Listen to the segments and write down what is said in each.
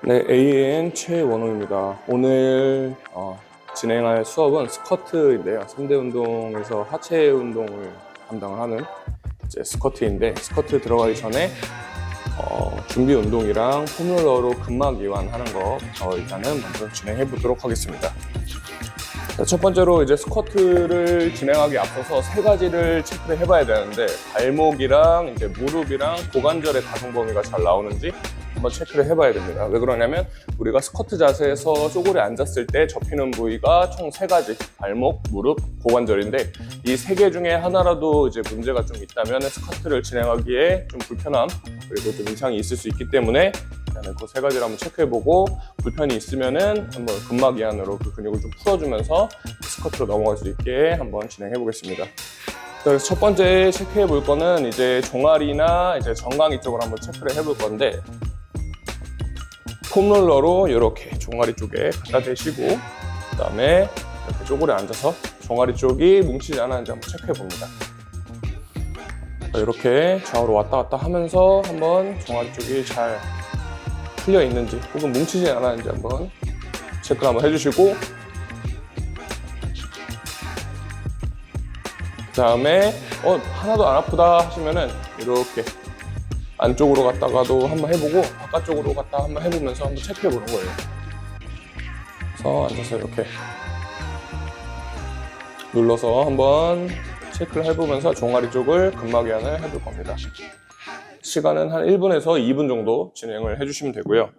네, AN 최원호입니다. 오늘 진행할 수업은 스쿼트인데요. 3대 운동에서 하체 운동을 담당을 하는 이제 스쿼트인데, 스쿼트 들어가기 전에 준비 운동이랑 폼롤러로 근막 이완하는 거 일단은 먼저 진행해 보도록 하겠습니다. 자, 첫 번째로 이제 스쿼트를 진행하기 앞서서 세 가지를 체크를 해봐야 되는데, 발목이랑 이제 무릎이랑 고관절의 가동 범위가 잘 나오는지 한번 체크를 해봐야 됩니다. 왜 그러냐면 우리가 스쿼트 자세에서 쪼그려 앉았을 때 접히는 부위가 총 세 가지, 발목, 무릎, 고관절인데 이 세 개 중에 하나라도 이제 문제가 좀 있다면 스쿼트를 진행하기에 좀 불편함, 그리고 좀 이상이 있을 수 있기 때문에 그 세 가지를 한번 체크해보고, 불편이 있으면은 한번 근막 이완으로 그 근육을 좀 풀어주면서 스쿼트로 넘어갈 수 있게 한번 진행해 보겠습니다. 그래서 첫 번째 체크해 볼 거는 이제 종아리나 이제 정강이 쪽을 한번 체크를 해볼 건데, 폼롤러로 이렇게 종아리 쪽에 갖다 대시고, 그 다음에 이렇게 쪼그려 앉아서 종아리 쪽이 뭉치지 않았는지 한번 체크해 봅니다. 이렇게 좌우로 왔다 갔다 하면서 한번 종아리 쪽이 잘 풀려 있는지 혹은 뭉치지 않았는지 한번 체크를 한번 해주시고, 그 다음에 하나도 안 아프다 하시면은 이렇게 안쪽으로 갔다가도 한번 해보고 바깥쪽으로 갔다 한번 해보면서 한번 체크해 보는 거예요. 그래서 앉아서 이렇게 눌러서 한번 체크를 해보면서 종아리 쪽을 근막 이완을 해볼 겁니다. 시간은 한 1분에서 2분 정도 진행을 해주시면 되고요.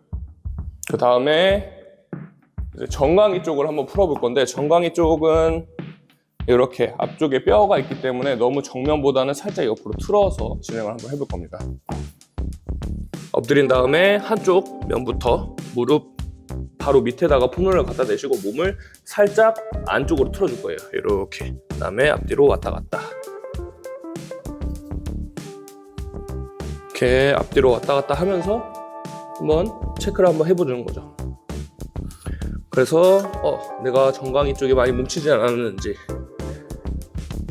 그 다음에 이제 정강이 쪽을 한번 풀어볼 건데, 정강이 쪽은 이렇게 앞쪽에 뼈가 있기 때문에 너무 정면보다는 살짝 옆으로 틀어서 진행을 한번 해볼 겁니다. 엎드린 다음에 한쪽 면부터 무릎 바로 밑에다가 폼롤러를 갖다 대시고 몸을 살짝 안쪽으로 틀어줄 거예요. 이렇게. 그 다음에 앞뒤로 왔다 갔다. 이렇게 앞뒤로 왔다 갔다 하면서 한번 체크를 한번 해보는 거죠. 그래서 내가 정강이 쪽이 많이 뭉치지 않았는지,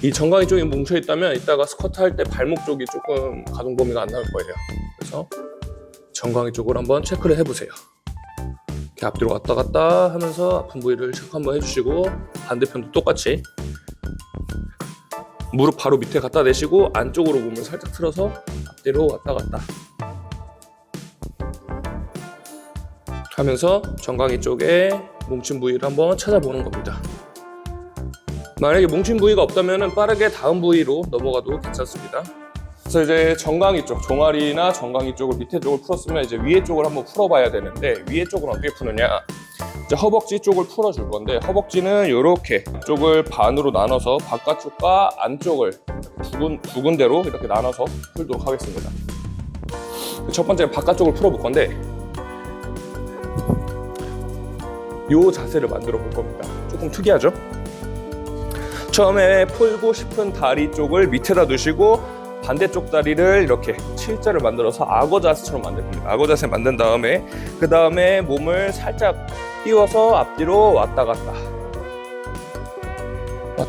이 정강이 쪽이 뭉쳐 있다면 이따가 스쿼트 할 때 발목 쪽이 조금 가동 범위가 안 나올 거예요. 그래서 정강이 쪽으로 한번 체크를 해보세요. 이렇게 앞뒤로 왔다 갔다 하면서 아픈 부위를 체크 한번 해주시고, 반대편도 똑같이 무릎 바로 밑에 갖다 대시고 안쪽으로 몸을 살짝 틀어서 앞뒤로 왔다 갔다 하면서 정강이 쪽에 뭉친 부위를 한번 찾아보는 겁니다. 만약에 뭉친 부위가 없다면 빠르게 다음 부위로 넘어가도 괜찮습니다. 그래서 이제 정강이 쪽, 종아리나 정강이 쪽을 밑에 쪽을 풀었으면 이제 위에 쪽을 한번 풀어봐야 되는데, 위에 쪽은 어떻게 푸느냐, 이제 허벅지 쪽을 풀어줄 건데, 허벅지는 이렇게 쪽을 반으로 나눠서 바깥쪽과 안쪽을 두 군데로 이렇게 나눠서 풀도록 하겠습니다. 첫 번째 바깥쪽을 풀어볼 건데, 이 자세를 만들어 볼 겁니다. 조금 특이하죠? 처음에 풀고 싶은 다리 쪽을 밑에다 두시고 반대쪽 다리를 이렇게 T자를 만들어서 악어 자세처럼 만들 겁니다. 악어 자세 만든 다음에 그 다음에 몸을 살짝 띄워서 앞뒤로 왔다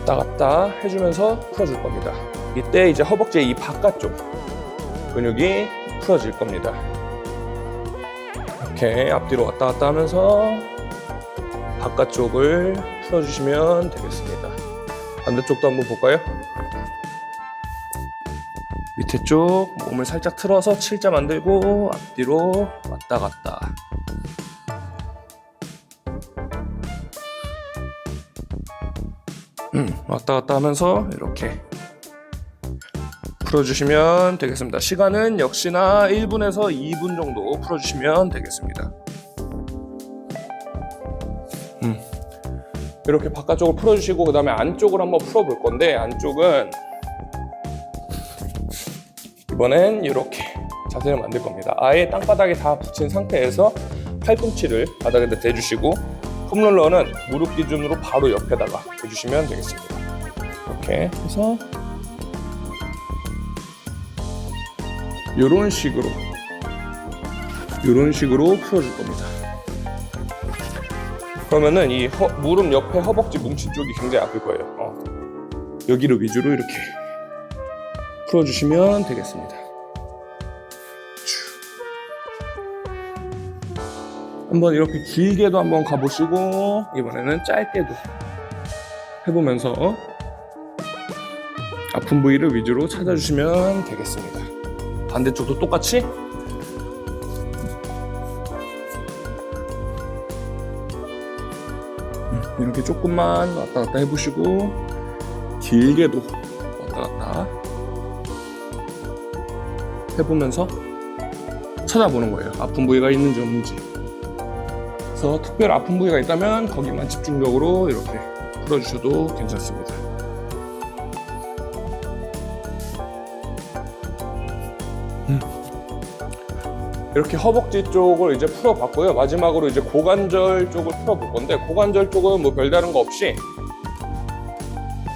갔다 해주면서 풀어줄 겁니다. 이때 이제 허벅지의 이 바깥쪽 근육이 풀어질 겁니다. 이렇게 앞뒤로 왔다 갔다 하면서 바깥쪽을 풀어주시면 되겠습니다. 반대쪽도 한번 볼까요? 밑에 쪽 몸을 살짝 틀어서 T자 만들고 앞뒤로 왔다 갔다. 왔다 갔다 하면서 이렇게 풀어주시면 되겠습니다. 시간은 역시나 1분에서 2분 정도 풀어주시면 되겠습니다. 이렇게 바깥쪽을 풀어주시고, 그 다음에 안쪽을 한번 풀어볼 건데, 안쪽은 이번엔 이렇게 자세를 만들 겁니다. 아예 땅바닥에 다 붙인 상태에서 팔꿈치를 바닥에 대주시고, 폼롤러는 무릎 기준으로 바로 옆에다가 대주시면 되겠습니다. 이렇게 해서 이런 식으로 풀어줄 겁니다. 그러면은 이 무릎 옆에 허벅지 뭉친 쪽이 굉장히 아플 거예요. 여기를 위주로 이렇게 풀어주시면 되겠습니다. 한번 이렇게 길게도 한번 가보시고 이번에는 짧게도 해보면서 아픈 부위를 위주로 찾아주시면 되겠습니다. 반대쪽도 똑같이 이렇게 조금만 왔다 갔다 해보시고 길게도 왔다 갔다 해보면서 찾아보는 거예요. 아픈 부위가 있는지 없는지. 그래서 특별 아픈 부위가 있다면 거기만 집중적으로 이렇게 풀어주셔도 괜찮습니다. 이렇게 허벅지 쪽을 이제 풀어봤고요. 마지막으로 이제 고관절 쪽을 풀어볼 건데, 고관절 쪽은 뭐 별다른 거 없이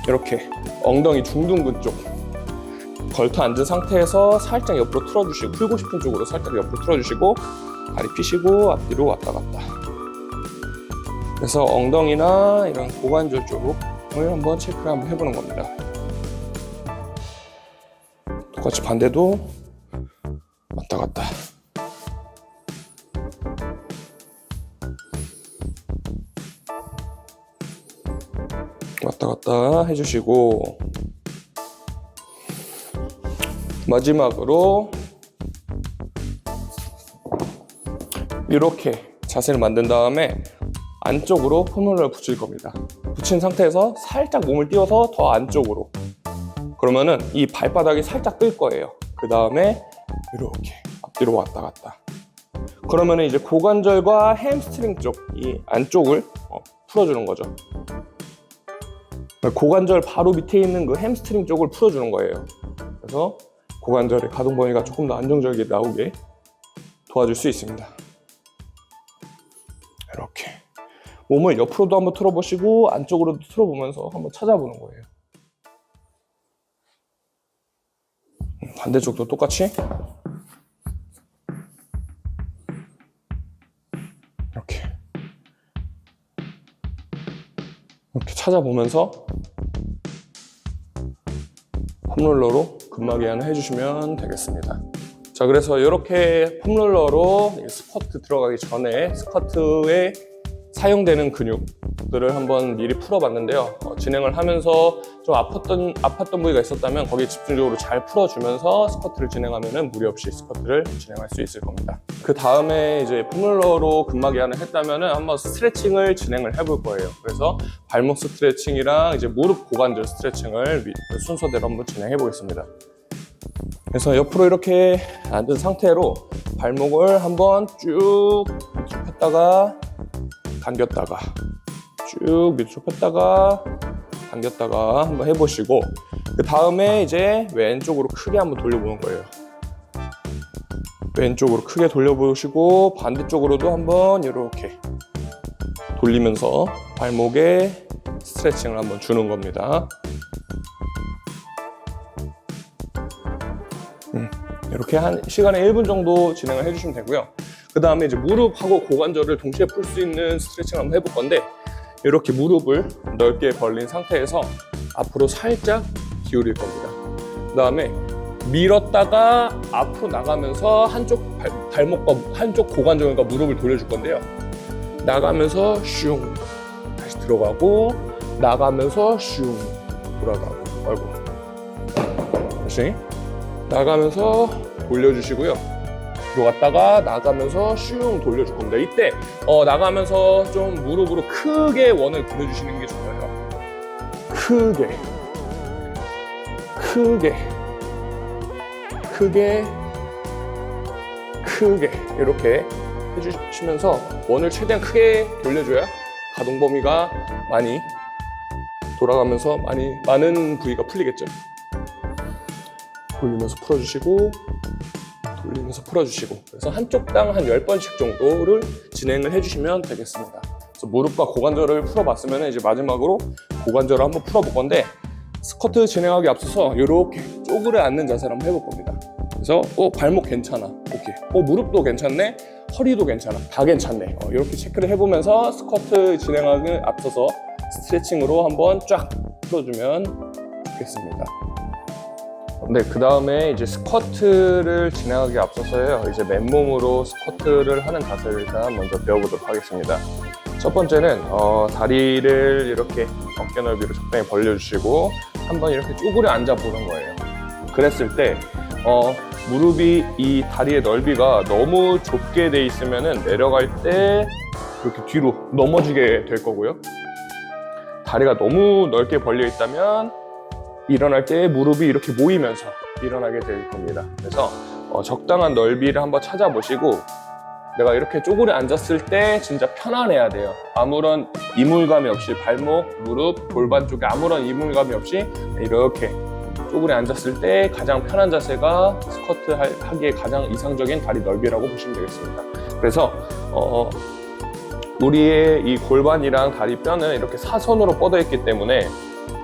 이렇게 엉덩이 중둔근 쪽 걸터 앉은 상태에서 살짝 옆으로 틀어주시고, 풀고 싶은 쪽으로 살짝 옆으로 틀어주시고 다리 펴시고 앞뒤로 왔다 갔다. 그래서 엉덩이나 이런 고관절 쪽을 한번 체크를 한번 해보는 겁니다. 똑같이 반대도 왔다 갔다. 왔다 갔다 해주시고, 마지막으로 이렇게 자세를 만든 다음에 안쪽으로 폼롤러를 붙일 겁니다. 붙인 상태에서 살짝 몸을 띄워서 더 안쪽으로, 그러면은 이 발바닥이 살짝 뜰 거예요. 그 다음에 이렇게 앞뒤로 왔다 갔다. 그러면은 이제 고관절과 햄스트링 쪽 이 안쪽을 풀어주는 거죠. 고관절 바로 밑에 있는 그 햄스트링 쪽을 풀어주는 거예요. 그래서 고관절의 가동 범위가 조금 더 안정적이게 나오게 도와줄 수 있습니다. 이렇게 몸을 옆으로도 한번 틀어보시고 안쪽으로도 틀어보면서 한번 찾아보는 거예요. 반대쪽도 똑같이 이렇게 찾아보면서 폼롤러로 근막 이완을 해주시면 되겠습니다. 자, 그래서 이렇게 폼롤러로 스쿼트 들어가기 전에 스쿼트에 사용되는 근육들을 한번 미리 풀어봤는데요. 진행을 하면서 좀 아팠던 부위가 있었다면 거기에 집중적으로 잘 풀어주면서 스쿼트를 진행하면 무리 없이 스쿼트를 진행할 수 있을 겁니다. 그 다음에 이제 폼롤러로 근막 이완을 했다면 한번 스트레칭을 진행을 해볼 거예요. 그래서 발목 스트레칭이랑 이제 무릎 고관절 스트레칭을 순서대로 한번 진행해 보겠습니다. 그래서 옆으로 이렇게 앉은 상태로 발목을 한번 쭉 폈다가 당겼다가 쭉 밑으로 폈다가 당겼다가 한번 해보시고, 그 다음에 이제 왼쪽으로 크게 한번 돌려보는 거예요. 왼쪽으로 크게 돌려보시고 반대쪽으로도 한번 이렇게 돌리면서 발목에 스트레칭을 한번 주는 겁니다. 이렇게 한 시간에 1분 정도 진행을 해주시면 되고요. 그 다음에 이제 무릎하고 고관절을 동시에 풀 수 있는 스트레칭을 한번 해볼 건데, 이렇게 무릎을 넓게 벌린 상태에서 앞으로 살짝 기울일 겁니다. 그 다음에 밀었다가 앞으로 나가면서 한쪽 발목과 한쪽 고관절과 무릎을 돌려줄 건데요. 나가면서 슝 다시 들어가고, 나가면서 슝 돌아가고, 아이고, 다시 나가면서 돌려주시고요. 들어갔다가 나가면서 슝 돌려줄 겁니다. 이때 나가면서 좀 무릎으로 크게 원을 그려주시는 게 좋아요. 크게 이렇게 해주시면서 원을 최대한 크게 돌려줘야 가동 범위가 많이 돌아가면서 많은 부위가 풀리겠죠. 돌리면서 풀어주시고, 돌리면서 풀어주시고, 그래서 한쪽당 한 10번씩 정도를 진행을 해주시면 되겠습니다. 그래서 무릎과 고관절을 풀어봤으면 이제 마지막으로 고관절을 한번 풀어볼 건데, 스쿼트 진행하기 앞서서 이렇게 쪼그려 앉는 자세를 한번 해볼 겁니다. 그래서 발목 괜찮아, 오케이, 무릎도 괜찮네, 허리도 괜찮아, 다 괜찮네, 이렇게 체크를 해보면서 스쿼트 진행하기 앞서서 스트레칭으로 한번 쫙 풀어주면 좋겠습니다. 네, 그 다음에 이제 스쿼트를 진행하기 앞서서요, 이제 맨몸으로 스쿼트를 하는 자세를 일단 먼저 배워보도록 하겠습니다. 첫 번째는 다리를 이렇게 어깨 넓이로 적당히 벌려주시고 한번 이렇게 쪼그려 앉아 보는 거예요. 그랬을 때 무릎이 이 다리의 넓이가 너무 좁게 돼 있으면은 내려갈 때 그렇게 뒤로 넘어지게 될 거고요. 다리가 너무 넓게 벌려 있다면 일어날 때 무릎이 이렇게 모이면서 일어나게 될 겁니다. 그래서 적당한 넓이를 한번 찾아보시고 내가 이렇게 쪼그려 앉았을 때 진짜 편안해야 돼요. 아무런 이물감이 없이 발목, 무릎, 골반 쪽에 아무런 이물감이 없이 이렇게 쪼그려 앉았을 때 가장 편한 자세가 스쿼트 하기에 가장 이상적인 다리 넓이라고 보시면 되겠습니다. 그래서 우리의 이 골반이랑 다리 뼈는 이렇게 사선으로 뻗어 있기 때문에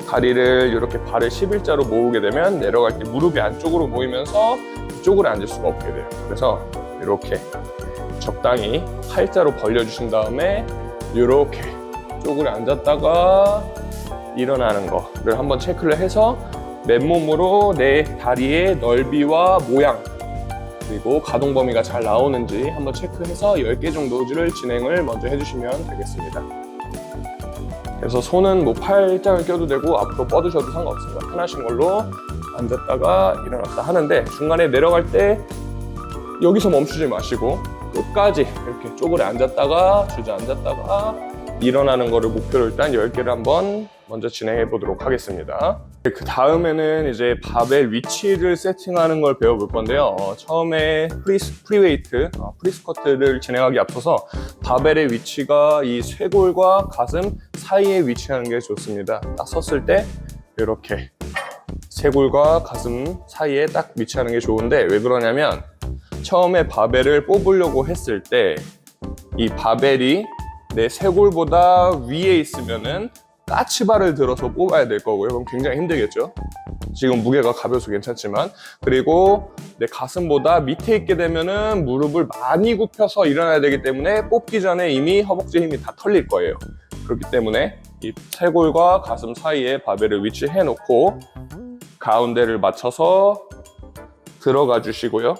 다리를 이렇게 발을 11자로 모으게 되면 내려갈 때 무릎이 안쪽으로 모이면서 이쪽으로 앉을 수가 없게 돼요. 그래서 이렇게 적당히 팔자로 벌려주신 다음에 이렇게 쪼그려 앉았다가 일어나는 거를 한번 체크를 해서 맨몸으로 내 다리의 넓이와 모양 그리고 가동 범위가 잘 나오는지 한번 체크해서 10개 정도를 진행을 먼저 해주시면 되겠습니다. 그래서 손은 뭐 팔짱을 껴도 되고 앞으로 뻗으셔도 상관없습니다. 편하신 걸로 앉았다가 일어났다 하는데 중간에 내려갈 때 여기서 멈추지 마시고 끝까지 이렇게 쪼그려 앉았다가 주저앉았다가 일어나는 거를 목표로 일단 10개를 한번 먼저 진행해 보도록 하겠습니다. 그 다음에는 이제 바벨 위치를 세팅하는 걸 배워볼 건데요. 처음에 프리웨이트, 프리스쿼트를 진행하기 앞서서 바벨의 위치가 이 쇄골과 가슴 사이에 위치하는 게 좋습니다. 딱 섰을 때 이렇게 쇄골과 가슴 사이에 딱 위치하는 게 좋은데 왜 그러냐면 처음에 바벨을 뽑으려고 했을 때 이 바벨이 내 쇄골보다 위에 있으면은 까치발을 들어서 뽑아야 될 거고요. 그럼 굉장히 힘들겠죠. 지금 무게가 가벼워서 괜찮지만 그리고 내 가슴보다 밑에 있게 되면은 무릎을 많이 굽혀서 일어나야 되기 때문에 뽑기 전에 이미 허벅지 힘이 다 털릴 거예요. 그렇기 때문에 이 쇄골과 가슴 사이에 바벨을 위치해 놓고 가운데를 맞춰서 들어가 주시고요.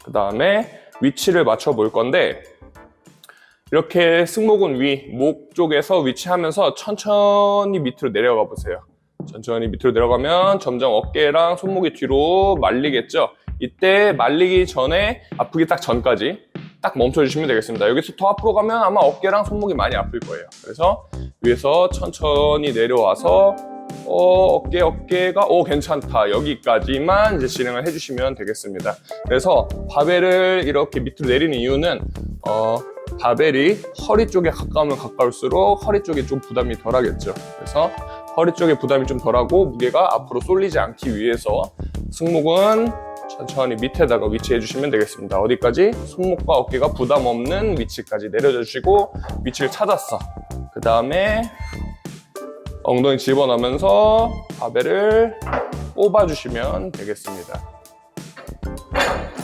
그 다음에 위치를 맞춰 볼 건데 이렇게 승모근 위, 목 쪽에서 위치하면서 천천히 밑으로 내려가 보세요. 천천히 밑으로 내려가면 점점 어깨랑 손목이 뒤로 말리겠죠? 이때 말리기 전에 아프기 딱 전까지 딱 멈춰주시면 되겠습니다. 여기서 더 앞으로 가면 아마 어깨랑 손목이 많이 아플 거예요. 그래서 위에서 천천히 내려와서 어깨가 괜찮다 여기까지만 이제 진행을 해주시면 되겠습니다. 그래서 바벨을 이렇게 밑으로 내리는 이유는 바벨이 허리 쪽에 가까우면 가까울수록 허리 쪽에 좀 부담이 덜 하겠죠. 그래서 허리 쪽에 부담이 좀 덜하고 무게가 앞으로 쏠리지 않기 위해서 승모근 천천히 밑에다가 위치해 주시면 되겠습니다. 어디까지? 손목과 어깨가 부담 없는 위치까지 내려줘 주시고 위치를 찾았어. 그 다음에 엉덩이 집어넣으면서 바벨을 뽑아주시면 되겠습니다.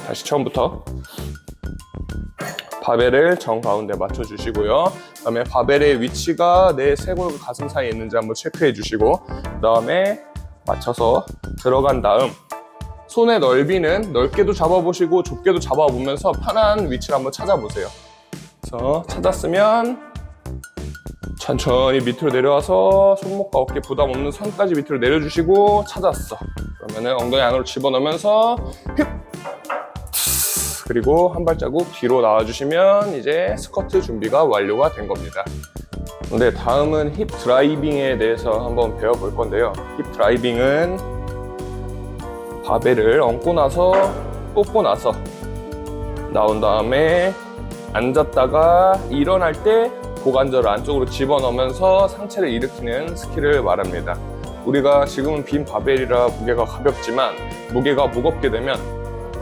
다시 처음부터 바벨을 정가운데 맞춰주시고요. 그 다음에 바벨의 위치가 내 쇄골과 가슴 사이에 있는지 한번 체크해 주시고 그 다음에 맞춰서 들어간 다음 손의 넓이는 넓게도 잡아보시고 좁게도 잡아보면서 편한 위치를 한번 찾아보세요. 그래서 찾았으면 천천히 밑으로 내려와서 손목과 어깨 부담 없는 선까지 밑으로 내려주시고 찾았어. 그러면은 엉덩이 안으로 집어넣으면서 힙! 그리고 한 발자국 뒤로 나와주시면 이제 스쿼트 준비가 완료가 된 겁니다. 근데 다음은 힙 드라이빙에 대해서 한번 배워볼 건데요. 힙 드라이빙은 바벨을 얹고 나서 뽑고 나서 나온 다음에 앉았다가 일어날 때 고관절을 안쪽으로 집어넣으면서 상체를 일으키는 스킬을 말합니다. 우리가 지금은 빈 바벨이라 무게가 가볍지만 무게가 무겁게 되면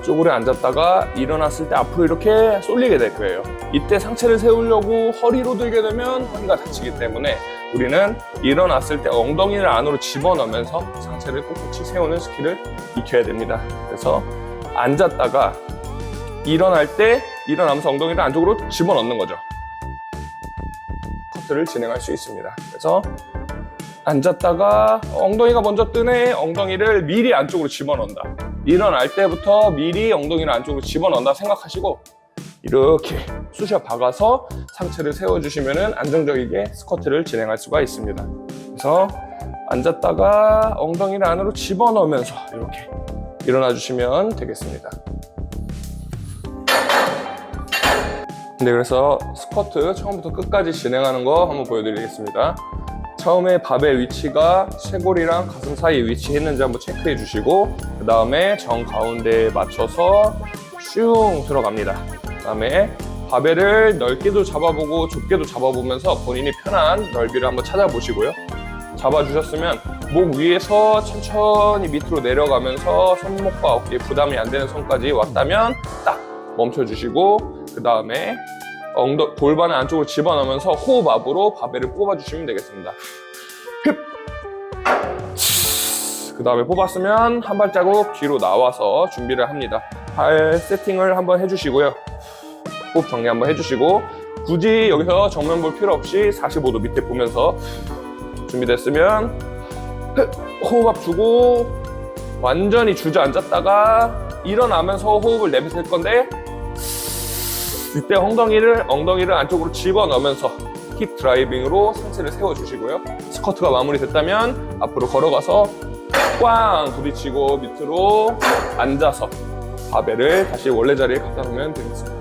쪼그려 앉았다가 일어났을 때 앞으로 이렇게 쏠리게 될 거예요. 이때 상체를 세우려고 허리로 들게 되면 허리가 다치기 때문에 우리는 일어났을 때 엉덩이를 안으로 집어넣으면서 상체를 꼿꼿이 세우는 스킬을 익혀야 됩니다. 그래서 앉았다가 일어날 때 일어나면서 엉덩이를 안쪽으로 집어넣는 거죠. 스쿼트를 진행할 수 있습니다. 그래서 앉았다가 엉덩이가 먼저 뜨네. 엉덩이를 미리 안쪽으로 집어넣는다. 일어날 때부터 미리 엉덩이를 안쪽으로 집어넣는다 생각하시고 이렇게 쑤셔 박아서 상체를 세워주시면 안정적이게 스쿼트를 진행할 수가 있습니다. 그래서 앉았다가 엉덩이를 안으로 집어넣으면서 이렇게 일어나 주시면 되겠습니다. 네, 그래서 스쿼트 처음부터 끝까지 진행하는 거 한번 보여드리겠습니다. 처음에 바벨 위치가 쇄골이랑 가슴 사이에 위치했는지 한번 체크해 주시고 그 다음에 정 가운데에 맞춰서 슝 들어갑니다. 그 다음에 바벨을 넓게도 잡아보고 좁게도 잡아보면서 본인이 편한 넓이를 한번 찾아보시고요. 잡아주셨으면 목 위에서 천천히 밑으로 내려가면서 손목과 어깨에 부담이 안 되는 선까지 왔다면 딱 멈춰주시고 그 다음에 골반을 안쪽으로 집어넣으면서 호흡압으로 바벨을 뽑아주시면 되겠습니다. 그 다음에 뽑았으면 한 발자국 뒤로 나와서 준비를 합니다. 발 세팅을 한번 해주시고요. 호흡 정리 한번 해주시고 굳이 여기서 정면 볼 필요 없이 45도 밑에 보면서 준비됐으면 호흡압 주고 완전히 주저앉았다가 일어나면서 호흡을 내뱉을 건데 이때 엉덩이를 안쪽으로 집어넣으면서 힙 드라이빙으로 상체를 세워주시고요. 스쿼트가 마무리됐다면 앞으로 걸어가서 꽝 부딪히고 밑으로 앉아서 바벨을 다시 원래 자리에 갖다 놓으면 되겠습니다.